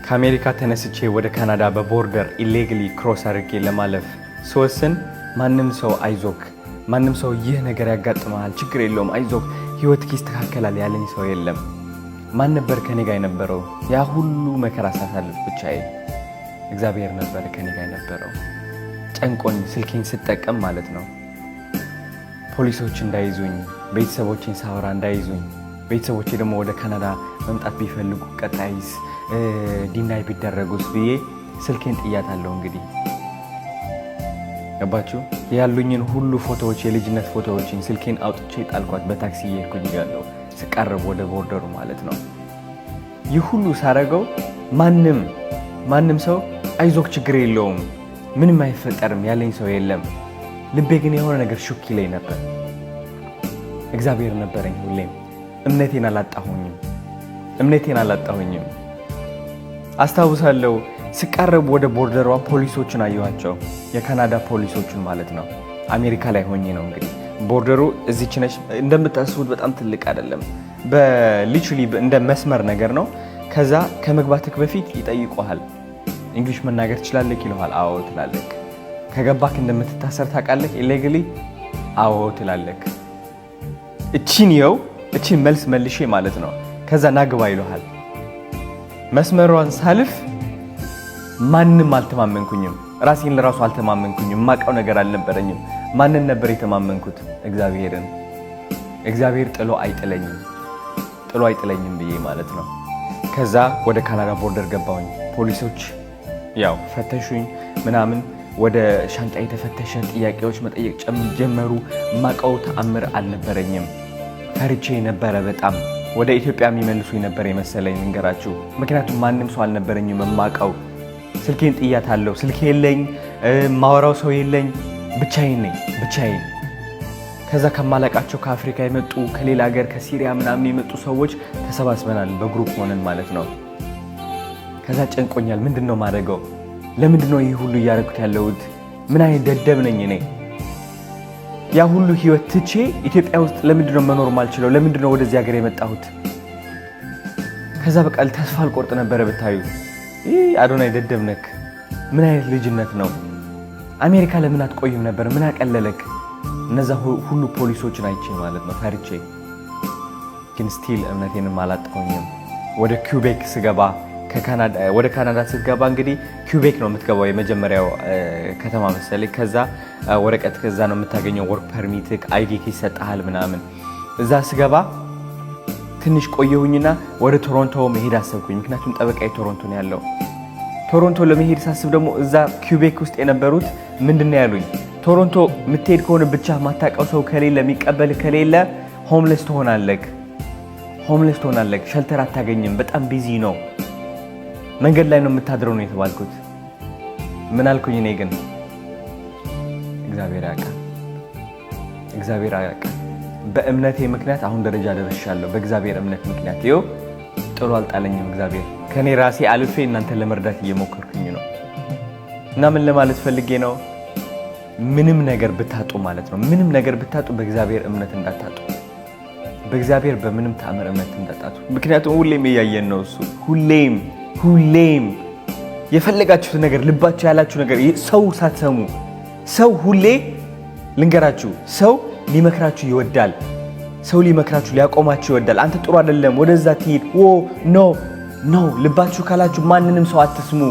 ከአሜሪካ ተነስቼ ወደ ካናዳ በቦርደር ኢሌጋሊ ክሮስ አድርጌ ለማለፍ ስወስን ማንም ሰው አይዞክ፣ ማንም ሰው ይህ ነገር ያጋጥማል፣ ችግር የለውም፣ አይዞክ፣ ህይወትክ ይስተካከላል ያለኝ ሰው የለም። ማን ነበር ከኔ ጋር የነበረው? ያ ሁሉ መከራ ሳሳልፍ ብቻዬ እግዚአብሔር ነበር ከኔ ጋር የነበረው። ጨንቆኝ ስልኬን ስጠቀም ማለት ነው ፖሊሶች እንዳይዙኝ፣ ቤተሰቦቼን ሳወራ እንዳይዙኝ፣ ቤተሰቦቼ ደግሞ ወደ ካናዳ መምጣት ቢፈልጉ ቀጣይስ ዲናይ ቢደረጉስ ብዬ ስልኬን ጥያታለሁ። እንግዲህ ገባችሁ? ያሉኝን ሁሉ ፎቶዎች፣ የልጅነት ፎቶዎችን ስልኬን አውጥቼ ጣልኳት። በታክሲ እየሄድኩኝ ያለው ስቃረብ ወደ ቦርደሩ ማለት ነው። ይህ ሁሉ ሳረገው ማንም ሰው አይዞክ ችግር የለውም ምንም አይፈጠርም ያለኝ ሰው የለም። ልቤ ግን የሆነ ነገር ሹክ ይለኝ ነበር። እግዚአብሔር ነበረኝ ሁሌም። እምነቴን አላጣሁኝም። አስታውሳለሁ ስቃረብ ወደ ቦርደሯ ፖሊሶችን አየኋቸው። የካናዳ ፖሊሶችን ማለት ነው። አሜሪካ ላይ ሆኜ ነው እንግዲህ። ቦርደሩ እዚች ነች እንደምታስቡት፣ በጣም ትልቅ አይደለም። በሊትራሊ እንደ መስመር ነገር ነው። ከዛ ከመግባትክ በፊት ይጠይቁሃል። እንግሊሽ መናገር ትችላለህ ይለዋል። አዎ ትላለህ። ከገባክ እንደምትታሰር ታውቃለህ ኢሌጋሊ? አዎ ትላለህ። እቺን መልስ መልሼ ማለት ነው። ከዛ ናግባ ይለዋል። መስመሯን ሳልፍ ማንም አልተማመንኩኝም። ራሴን ለራሱ አልተማመንኩኝም። የማውቀው ነገር አልነበረኝም። ማንን ነበር የተማመንኩት? እግዚአብሔርን። እግዚአብሔር ጥሎ አይጥለኝም ብዬ ማለት ነው። ከዛ ወደ ካናዳ ቦርደር ገባሁኝ። ፖሊሶች ያው ፈተሹኝ ምናምን። ወደ ሻንጣ የተፈተሸ ጥያቄዎች መጠየቅ ጀመሩ። የማውቀው ተአምር አልነበረኝም። ፈርቼ ነበረ በጣም። ወደ ኢትዮጵያ የሚመልሱኝ ነበር የመሰለኝ ልንገራችሁ። ምክንያቱም ማንም ሰው አልነበረኝም የማውቀው። ስልኬን ጥያታለሁ። ስልክ የለኝ፣ ማወራው ሰው የለኝ። ብቻዬን ነኝ። ከዛ ከማላቃቸው ከአፍሪካ የመጡ ከሌላ ሀገር ከሲሪያ ምናምን የመጡ ሰዎች ተሰባስበናል በግሩፕ ሆነን ማለት ነው። ከዛ ጨንቆኛል። ምንድነው ማድረገው? ለምንድነው ይህ ሁሉ እያደረኩት ያለሁት? ምን አይነት ደደብ ነኝ እኔ? ያ ሁሉ ህይወት ትቼ ኢትዮጵያ ውስጥ ለምንድነው መኖር ማልችለው? ለምንድነው ወደዚህ ሀገር የመጣሁት? ከዛ በቃ ተስፋ አልቆርጥ ነበረ ብታዩ። አዶናይ ደደብ ነክ። ምን አይነት ልጅነት ነው? አሜሪካ ለምን አትቆይም ነበር? ምን አቀለለክ? እነዛ ሁሉ ፖሊሶችን አይቼ ማለት ነው ፈርቼ። ግን ስቲል እምነቴንም አላጣሁኝም። ወደ ኪውቤክ ስገባ ወደ ካናዳ ስትገባ እንግዲህ ኪውቤክ ነው የምትገባው፣ የመጀመሪያው ከተማ መሰለኝ። ከዛ ወረቀት ከዛ ነው የምታገኘው፣ ወርክ ፐርሚትክ አይዲክ ይሰጣል ምናምን። እዛ ስገባ ትንሽ ቆየሁኝና ወደ ቶሮንቶ መሄድ አሰብኩኝ። ምክንያቱም ጠበቃዬ ቶሮንቶ ነው ያለው። ቶሮንቶ ለመሄድ ሳስብ ደግሞ እዛ ኪውቤክ ውስጥ የነበሩት ምንድነው ያሉኝ? ቶሮንቶ የምትሄድ ከሆነ ብቻ ማታውቀው ሰው ከሌለ የሚቀበል ከሌለ ሆምለስ ትሆናለህ፣ ሸልተር አታገኝም፣ በጣም ቢዚ ነው፣ መንገድ ላይ ነው የምታድረው ነው የተባልኩት። ምን አልኩኝ? እኔ ግን እግዚአብሔር ያውቃል። በእምነቴ ምክንያት አሁን ደረጃ ደርሻለሁ። በእግዚአብሔር እምነት ምክንያት ይኸው ጥሎ አልጣለኝም እግዚአብሔር። ከኔ ራሴ አልፌ እናንተን ለመርዳት እየሞከርኩኝ ነው። እና ምን ለማለት ፈልጌ ነው? ምንም ነገር ብታጡ ማለት ነው፣ ምንም ነገር ብታጡ በእግዚአብሔር እምነት እንዳታጡ። በእግዚአብሔር በምንም ተአምር እምነት እንዳታጡ። ምክንያቱም ሁሌም እያየን ነው እሱ። ሁሌም የፈለጋችሁት ነገር ልባችሁ ያላችሁ ነገር ሰው ሳትሰሙ ሰው ሁሌ ልንገራችሁ፣ ሰው ሊመክራችሁ ይወዳል። ሰው ሊመክራችሁ ሊያቆማችሁ ይወዳል። አንተ ጥሩ አይደለም ወደዛ ትሄድ ኖ ልባችሁ ካላችሁ ማንንም ሰው አትስሙ።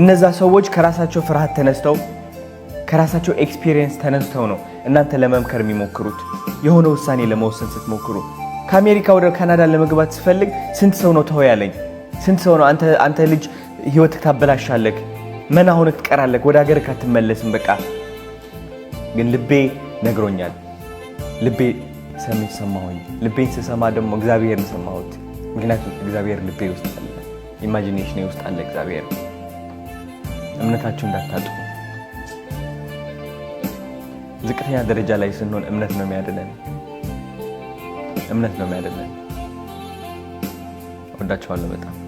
እነዛ ሰዎች ከራሳቸው ፍርሃት ተነስተው ከራሳቸው ኤክስፒሪየንስ ተነስተው ነው እናንተ ለመምከር የሚሞክሩት። የሆነ ውሳኔ ለመወሰን ስትሞክሩ ከአሜሪካ ወደ ካናዳ ለመግባት ስፈልግ ስንት ሰው ነው ተው ያለኝ? ስንት ሰው ነው አንተ ልጅ ህይወትክ ታበላሻለህ፣ መና ሆነህ ትቀራለህ፣ ወደ ሀገርህ አትመለስም በቃ። ግን ልቤ ነግሮኛል። ልቤ ሰማሁኝ። ልቤን ስሰማ ደግሞ እግዚአብሔርን ሰማሁት። ምክንያቱም እግዚአብሔር ልቤ ውስጥ አለ፣ ኢማጂኔሽኔ ውስጥ አለ እግዚአብሔር። እምነታችሁ እንዳታጡ። ዝቅተኛ ደረጃ ላይ ስንሆን እምነት ነው የሚያድነን። ወዳችኋለሁ በጣም።